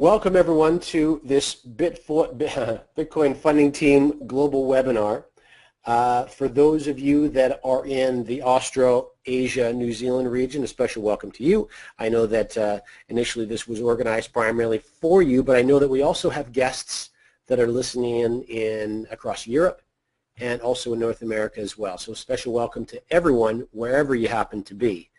Welcome everyone to this Bitcoin Funding Team global webinar. For those of you that are in the Australasia, New Zealand region, a special welcome to you. I know that initially this was organized primarily for you, but I know that we also have guests that are listening in across Europe and also in North America as well. So a special welcome to everyone wherever you happen to be.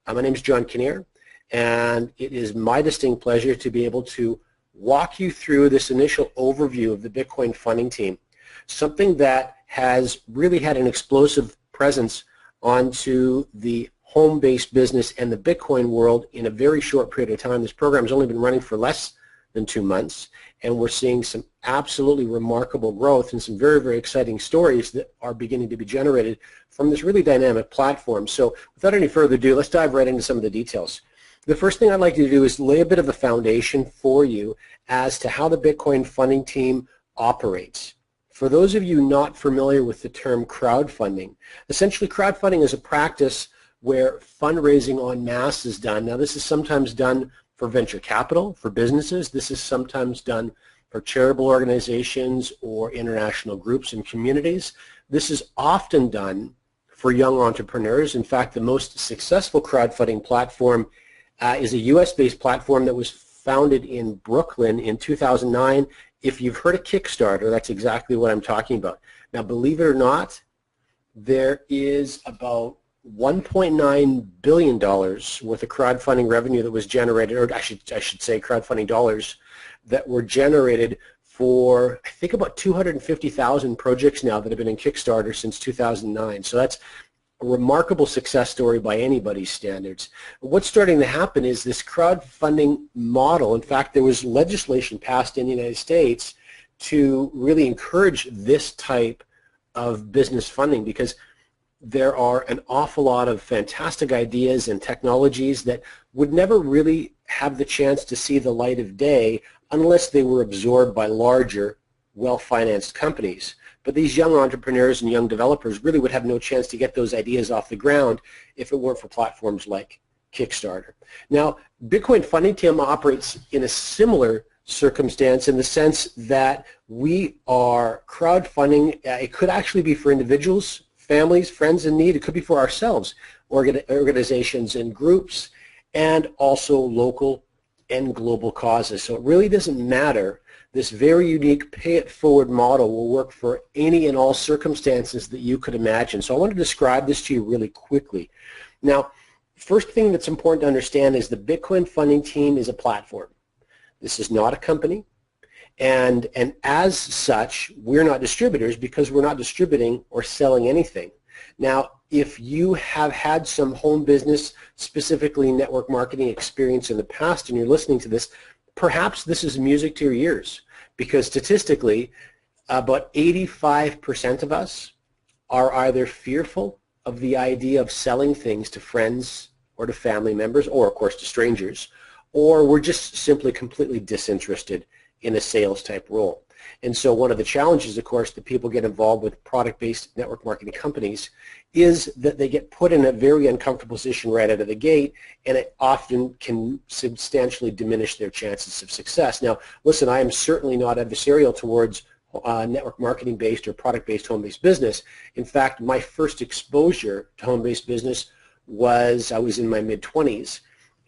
My name is John Kinnear, and it is my distinct pleasure to be able to walk you through this initial overview of the Bitcoin Funding Team, something that has really had an explosive presence onto the home-based business and the Bitcoin world in a very short period of time. This program has only been running for less than 2 months, and we're seeing some absolutely remarkable growth and some very, very exciting stories that are beginning to be generated from this really dynamic platform. So without any further ado, let's dive right into some of the details. The first thing I'd like to do is lay a bit of a foundation for you as to how the Bitcoin Funding Team operates. For those of you not familiar with the term crowdfunding, essentially crowdfunding is a practice where fundraising en masse is done. Now this is sometimes done for venture capital, for businesses. This is sometimes done for charitable organizations or international groups and communities. This is often done for young entrepreneurs. In fact, the most successful crowdfunding platform is a US-based platform that was founded in Brooklyn in 2009. If you've heard of Kickstarter, that's exactly what I'm talking about. Now, believe it or not, there is about $1.9 billion worth of crowdfunding revenue that was generated, or I should say crowdfunding dollars that were generated for, I think, about 250,000 projects now that have been in Kickstarter since 2009. So that's a remarkable success story by anybody's standards. What's starting to happen is this crowdfunding model. In fact, there was legislation passed in the United States to really encourage this type of business funding, because there are an awful lot of fantastic ideas and technologies that would never really have the chance to see the light of day unless they were absorbed by larger, well-financed companies. But these young entrepreneurs and young developers really would have no chance to get those ideas off the ground if it weren't for platforms like Kickstarter. Now, Bitcoin Funding Team operates in a similar circumstance in the sense that we are crowdfunding. It could actually be for individuals, families, friends in need. It could be for ourselves, organizations and groups, and also local and global causes. So it really doesn't matter. This very unique pay-it-forward model will work for any and all circumstances that you could imagine. So I want to describe this to you really quickly. Now, first thing that's important to understand is the Bitcoin Funding Team is a platform. This is not a company, and as such, we're not distributors because we're not distributing or selling anything. Now, if you have had some home business, specifically network marketing experience in the past and you're listening to this, perhaps this is music to your ears, because statistically, about 85% of us are either fearful of the idea of selling things to friends or to family members, or of course to strangers, or we're just simply completely disinterested in a sales type role. And so one of the challenges, of course, that people get involved with product-based network marketing companies is that they get put in a very uncomfortable position right out of the gate, and it often can substantially diminish their chances of success. Now, listen, I am certainly not adversarial towards network marketing-based or product-based home-based business. In fact, my first exposure to home-based business was, I was in my mid-20s,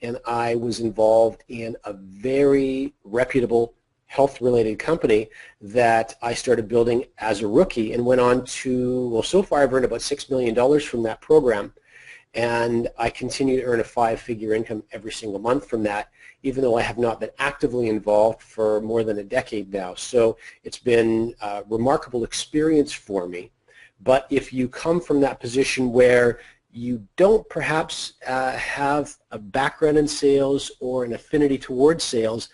and I was involved in a very reputable health-related company that I started building as a rookie and went on to, well, so far I've earned about $6 million from that program, and I continue to earn a 5-figure income every single month from that, even though I have not been actively involved for more than a decade now. So it's been a remarkable experience for me. But if you come from that position where you don't perhaps have a background in sales or an affinity towards sales,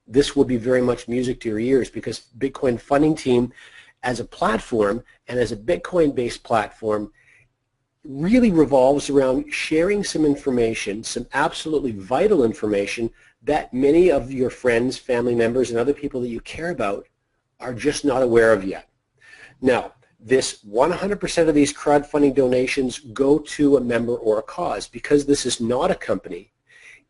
this will be very much music to your ears, because Bitcoin Funding Team as a platform and as a Bitcoin-based platform really revolves around sharing some information, some absolutely vital information that many of your friends, family members, and other people that you care about are just not aware of yet. Now, this 100% of these crowdfunding donations go to a member or a cause. Because this is not a company,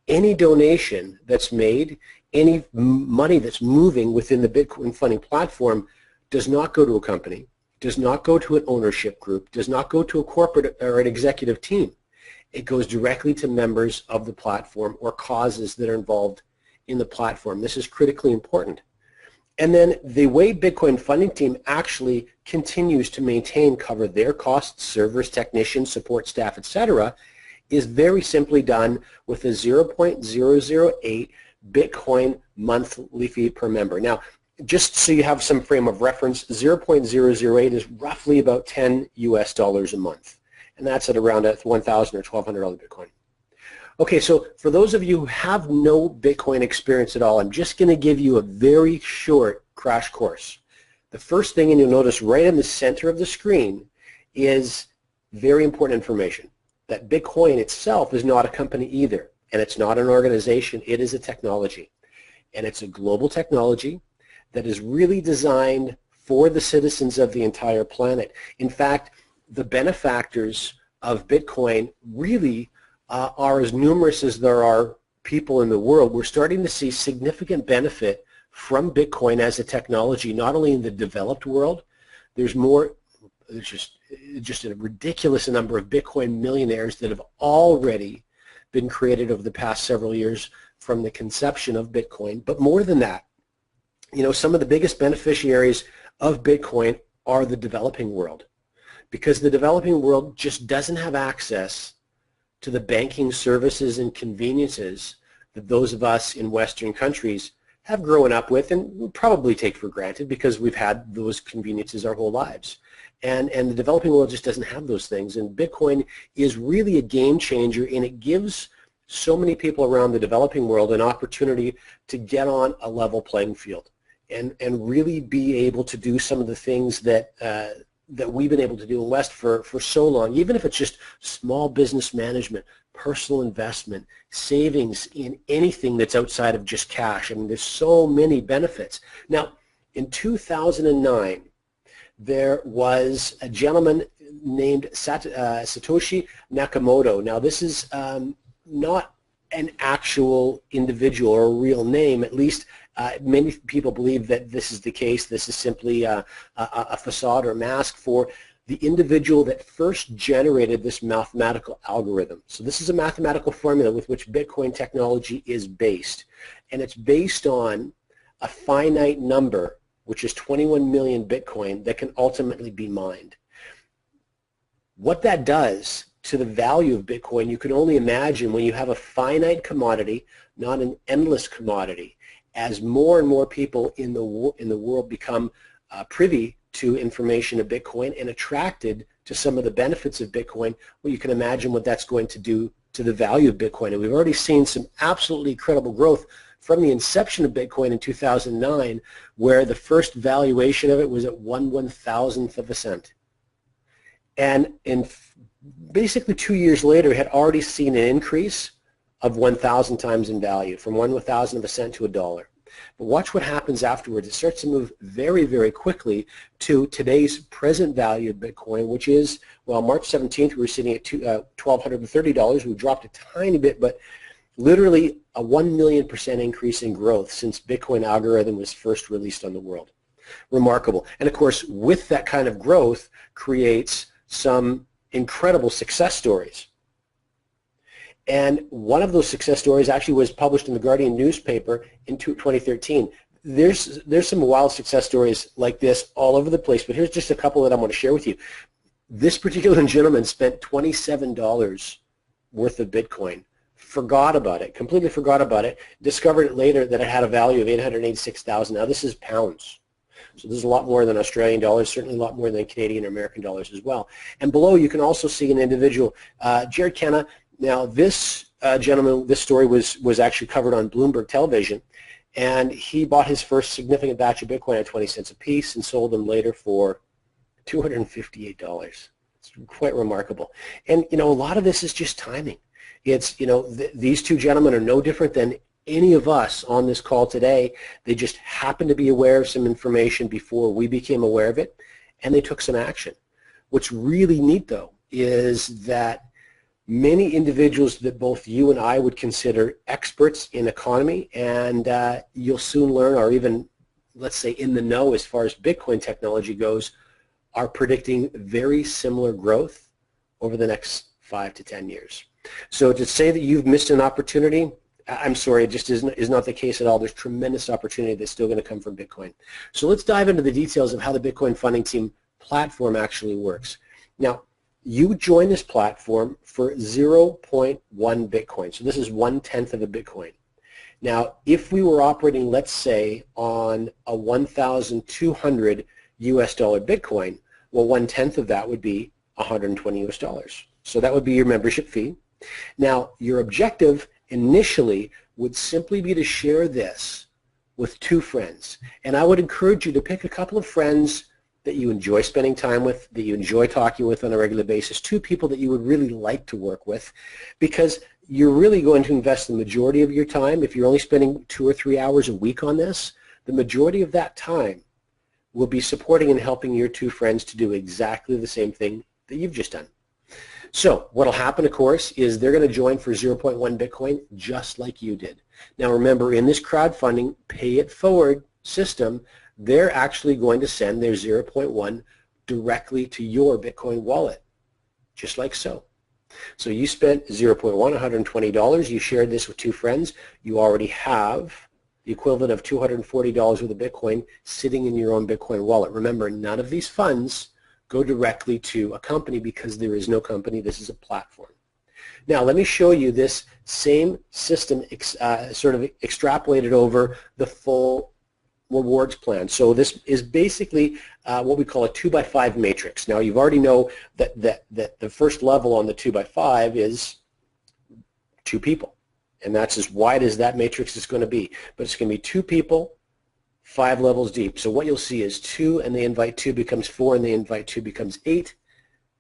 any donation that's made any money that's moving within the Bitcoin funding platform does not go to a company, does not go to an ownership group, does not go to a corporate or an executive team. It goes directly to members of the platform or causes that are involved in the platform. This is critically important. And then the way Bitcoin funding team actually continues to maintain, cover their costs, servers, technicians, support staff, etc., is very simply done with a 0.008 Bitcoin monthly fee per member. Now, just so you have some frame of reference, 0.008 is roughly about $10 US a month, and that's at around $1,000 or $1,200 Bitcoin. Okay, so for those of you who have no Bitcoin experience at all, I'm just going to give you a very short crash course. The first thing, and you'll notice right in the center of the screen, is very important information. That Bitcoin itself is not a company either, and it's not an organization. It is a technology, and it's a global technology that is really designed for the citizens of the entire planet. In fact, the benefactors of Bitcoin really are as numerous as there are people in the world. We're starting to see significant benefit from Bitcoin as a technology, not only in the developed world. There's just a ridiculous number of Bitcoin millionaires that have already been created over the past several years from the conception of Bitcoin. But more than that, you know, some of the biggest beneficiaries of Bitcoin are the developing world, because the developing world just doesn't have access to the banking services and conveniences that those of us in Western countries have grown up with and will probably take for granted because we've had those conveniences our whole lives. And the developing world just doesn't have those things. And Bitcoin is really a game changer, and it gives so many people around the developing world an opportunity to get on a level playing field and really be able to do some of the things that that we've been able to do in West for so long, even if it's just small business management, personal investment, savings in anything that's outside of just cash. I mean, there's so many benefits. Now, in 2009, there was a gentleman named Satoshi Nakamoto. Now, this is not an actual individual or a real name. At least many people believe that this is the case. This is simply a facade or mask for the individual that first generated this mathematical algorithm. So this is a mathematical formula with which Bitcoin technology is based. And it's based on a finite number, which is 21 million Bitcoin, that can ultimately be mined. What that does to the value of Bitcoin, you can only imagine when you have a finite commodity, not an endless commodity. As more and more people in the world become privy to information of Bitcoin and attracted to some of the benefits of Bitcoin, well, you can imagine what that's going to do to the value of Bitcoin. And we've already seen some absolutely incredible growth from the inception of Bitcoin in 2009, where the first valuation of it was at 1/1000th of a cent. And in basically 2 years later, it had already seen an increase of 1,000 times in value, from 1/1000th of a cent to $1. But watch what happens afterwards. It starts to move very, very quickly to today's present value of Bitcoin, which is, well, March 17th, we were sitting at $1,230. We dropped a tiny bit, but literally a 1,000,000% increase in growth since Bitcoin algorithm was first released on the world. Remarkable. And of course, with that kind of growth creates some incredible success stories. And one of those success stories actually was published in the Guardian newspaper in 2013. There's some wild success stories like this all over the place, but here's just a couple that I want to share with you. This particular gentleman spent $27 worth of Bitcoin, forgot about it, completely forgot about it, discovered it later that it had a value of $886,000. Now this is pounds. So this is a lot more than Australian dollars, certainly a lot more than Canadian or American dollars as well. And below you can also see an individual, Jared Kenna. Now this gentleman, this story was actually covered on Bloomberg television, and he bought his first significant batch of Bitcoin at 20 cents a piece and sold them later for $258. It's quite remarkable. And you know, a lot of this is just timing. It's, you know, these two gentlemen are no different than any of us on this call today. They just happened to be aware of some information before we became aware of it, and they took some action. What's really neat though is that many individuals that both you and I would consider experts in economy, and you'll soon learn, or even, let's say, in the know as far as Bitcoin technology goes, are predicting very similar growth over the next 5 to 10 years. So to say that you've missed an opportunity, I'm sorry, it just is not the case at all. There's tremendous opportunity that's still going to come from Bitcoin. So let's dive into the details of how the Bitcoin Funding Team platform actually works. Now, you join this platform for 0.1 Bitcoin. So this is 1/10 of a Bitcoin. Now, if we were operating, let's say, on a 1,200 US dollar Bitcoin, well, 1/10 of that would be 120 US dollars. So that would be your membership fee. Now, your objective initially would simply be to share this with 2 friends. And I would encourage you to pick a couple of friends that you enjoy spending time with, that you enjoy talking with on a regular basis, 2 people that you would really like to work with, because you're really going to invest the majority of your time. If you're only spending 2 or 3 hours a week on this, the majority of that time will be supporting and helping your 2 friends to do exactly the same thing that you've just done. So what will happen, of course, is they're going to join for 0.1 Bitcoin just like you did. Now remember, in this crowdfunding pay it forward system, they're actually going to send their 0.1 directly to your Bitcoin wallet, just like so. So you spent 0.1, $120, you shared this with 2 friends, you already have the equivalent of $240 worth of Bitcoin sitting in your own Bitcoin wallet. Remember, none of these funds go directly to a company because there is no company. This is a platform. Now, let me show you this same system sort of extrapolated over the full rewards plan. So this is basically what we call a 2x5 matrix. Now, you've already know that the first level on the 2x5 is 2 people. And that's as wide as that matrix is going to be. But it's going to be 2 people, 5 levels deep. So what you'll see is 2 and they invite 2 becomes 4 and they invite 2 becomes 8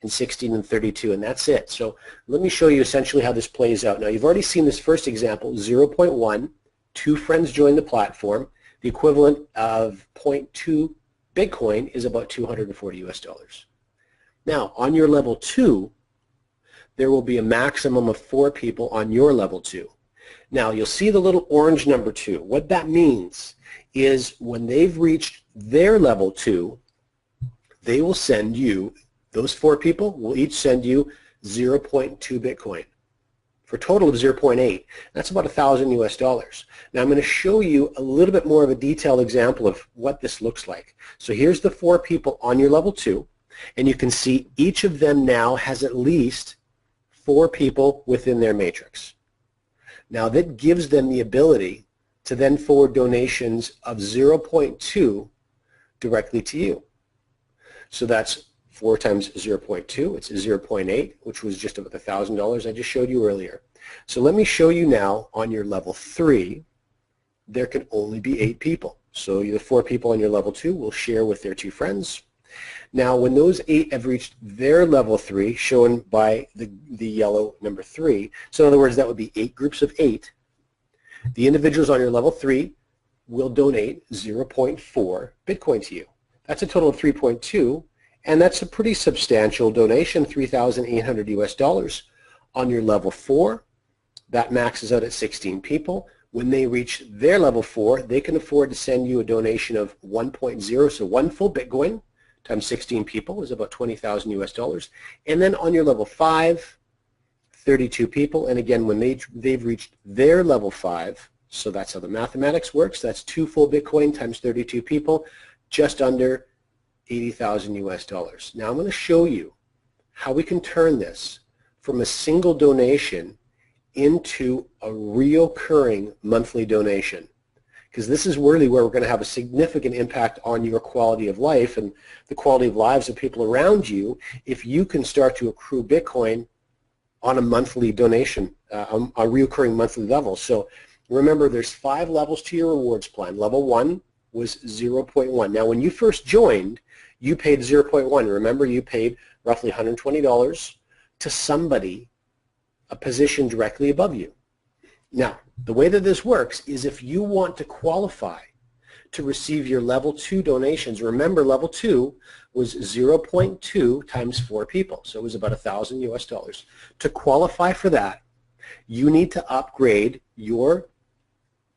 and 16 and 32, and that's it. So let me show you essentially how this plays out. Now you've already seen this first example, 0.1, 2 friends join the platform. The equivalent of 0.2 Bitcoin is about 240 US dollars. Now on your level 2, there will be a maximum of 4 people on your level 2. Now you'll see the little orange number 2. What that means is when they've reached their level 2, they will send you, those 4 people will each send you 0.2 Bitcoin for a total of 0.8. That's about 1,000 US dollars. Now I'm going to show you a little bit more of a detailed example of what this looks like. So here's the 4 people on your level 2, and you can see each of them now has at least 4 people within their matrix. Now that gives them the ability to then forward donations of 0.2 directly to you. So that's 4 times 0.2, it's 0.8, which was just about $1,000 I just showed you earlier. So let me show you now on your level 3, there can only be 8 people. So the 4 people on your level 2 will share with their 2 friends. Now when those 8 have reached their level 3, shown by the yellow number 3, so in other words that would be 8 groups of 8, the individuals on your level 3 will donate 0.4 Bitcoin to you. That's a total of 3.2, and that's a pretty substantial donation, 3,800 US dollars. On your level 4, that maxes out at 16 people. When they reach their level 4, they can afford to send you a donation of 1.0, so 1 full Bitcoin times 16 people is about 20,000 US dollars. And then on your level 5, 32 people, and again when they've reached their level 5, so that's how the mathematics works, that's 2 full Bitcoin times 32 people, just under 80,000 US dollars. Now I'm going to show you how we can turn this from a single donation into a recurring monthly donation, because this is really where we're going to have a significant impact on your quality of life and the quality of lives of people around you if you can start to accrue Bitcoin on a monthly donation, a recurring monthly level. So remember, there's 5 levels to your rewards plan. Level 1 was 0.1. Now when you first joined, you paid 0.1. Remember, you paid roughly $120 to somebody, a position directly above you. Now, the way that this works is if you want to qualify to receive your level 2 donations, remember level 2 was 0.2 times 4 people, so it was about $1,000 US. To qualify for that, you need to upgrade your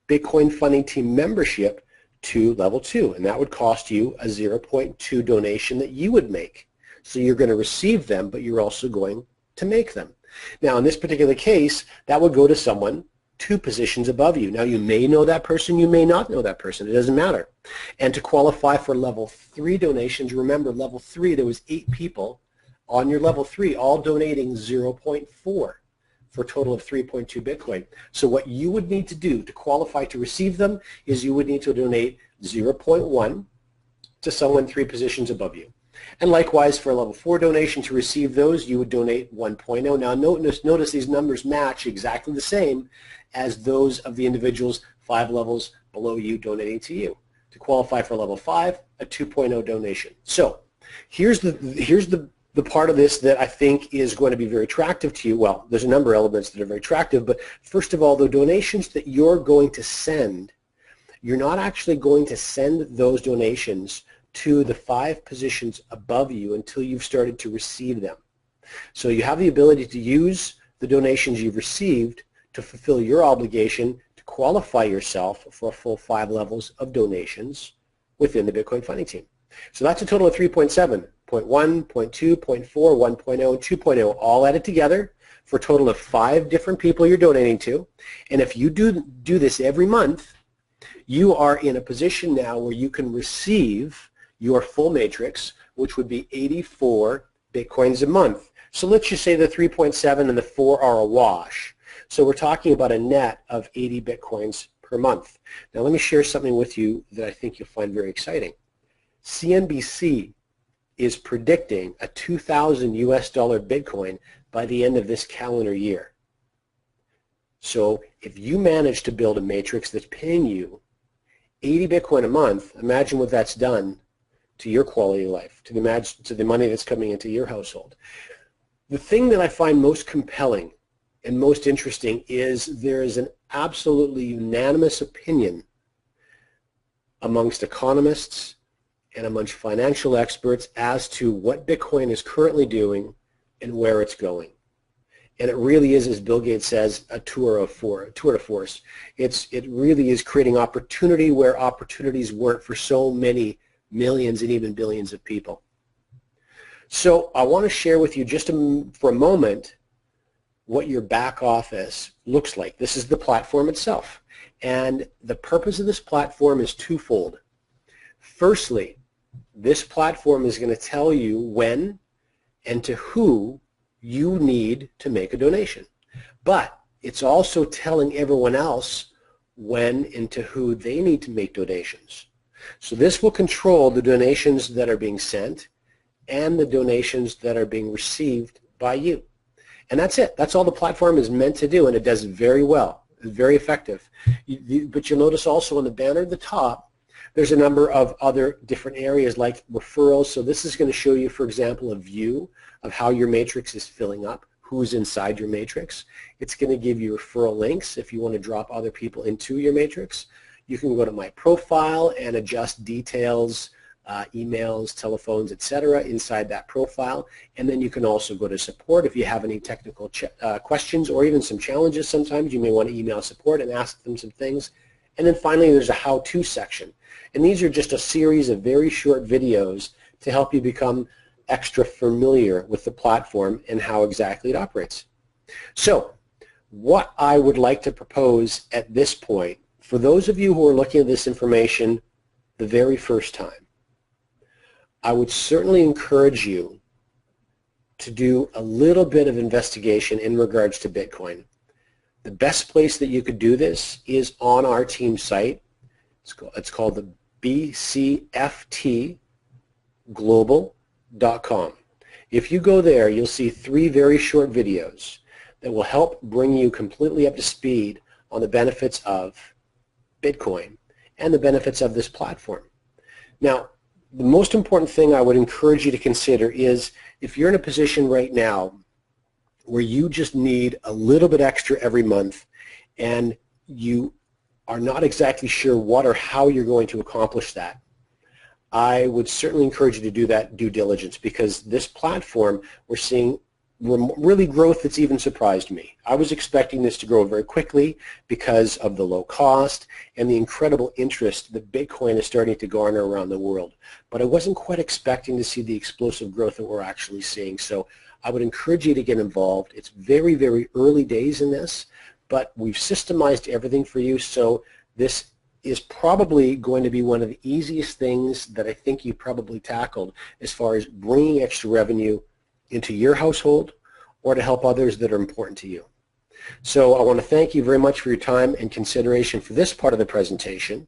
Bitcoin Funding Team membership to level 2, and that would cost you a 0.2 donation that you would make. So you're going to receive them, but you're also going to make them. Now in this particular case, that would go to someone 2 positions above you. Now you may know that person, you may not know that person, it doesn't matter. And to qualify for level 3 donations, remember level 3, there was 8 people on your level 3 all donating 0.4 for a total of 3.2 Bitcoin. So what you would need to do to qualify to receive them is you would need to donate 0.1 to someone 3 positions above you. And likewise for a level 4 donation to receive those, you would donate 1.0. Now notice these numbers match exactly the same as those of the individuals 5 levels below you donating to you. To qualify for level 5, a 2.0 donation. So here's the part of this that I think is going to be very attractive to you. Well, there's a number of elements that are very attractive, but first of all, the donations that you're going to send, you're not actually going to send those donations to the 5 positions above you until you've started to receive them. So you have the ability to use the donations you've received to fulfill your obligation to qualify yourself for a full 5 levels of donations within the Bitcoin Funding Team. So that's a total of 3.7, 0.1, 0.2, 0.4, 1.0, 2.0, all added together for a total of 5 different people you're donating to. And if you do this every month, you are in a position now where you can receive your full matrix, which would be 84 Bitcoins a month. So let's just say the 3.7 and the 4 are a wash. So we're talking about a net of 80 Bitcoins per month. Now let me share something with you that I think you'll find very exciting. CNBC is predicting a $2,000 US Bitcoin by the end of this calendar year. So if you manage to build a matrix that's paying you 80 Bitcoin a month, imagine what that's done to your quality of life, to the money that's coming into your household. The thing that I find most compelling and most interesting is there is an absolutely unanimous opinion amongst economists and amongst financial experts as to what Bitcoin is currently doing and where it's going. And it really is, as Bill Gates says, a tour de force. It really is creating opportunity where opportunities weren't for so many millions and even billions of people. So I want to share with you just for a moment what your back office looks like. This is the platform itself. And the purpose of this platform is twofold. Firstly, this platform is going to tell you when and to who you need to make a donation. But it's also telling everyone else when and to who they need to make donations. So this will control the donations that are being sent and the donations that are being received by you. And that's it. That's all the platform is meant to do, and it does very well. It's very effective. But you'll notice also on the banner at the top, there's a number of other different areas like referrals. So this is going to show you, for example, a view of how your matrix is filling up, who's inside your matrix. It's going to give you referral links if you want to drop other people into your matrix. You can go to my profile and adjust details, emails, telephones, etc. inside that profile. And then you can also go to support if you have any technical questions or even some challenges. Sometimes you may want to email support and ask them some things. And then finally there's a how-to section. And these are just a series of very short videos to help you become extra familiar with the platform and how exactly it operates. So what I would like to propose at this point, for those of you who are looking at this information the very first time, I would certainly encourage you to do a little bit of investigation in regards to Bitcoin. The best place that you could do this is on our team site. It's called the bcftglobal.com. If you go there, you'll see 3 very short videos that will help bring you completely up to speed on the benefits of Bitcoin and the benefits of this platform. Now, the most important thing I would encourage you to consider is if you're in a position right now where you just need a little bit extra every month and you are not exactly sure what or how you're going to accomplish that, I would certainly encourage you to do that due diligence, because this platform, we're seeing really growth that's even surprised me. I was expecting this to grow very quickly because of the low cost and the incredible interest that Bitcoin is starting to garner around the world. But I wasn't quite expecting to see the explosive growth that we're actually seeing. So I would encourage you to get involved. It's very, very early days in this, but we've systemized everything for you. So this is probably going to be one of the easiest things that I think you probably tackled as far as bringing extra revenue into your household or to help others that are important to you. So I want to thank you very much for your time and consideration for this part of the presentation.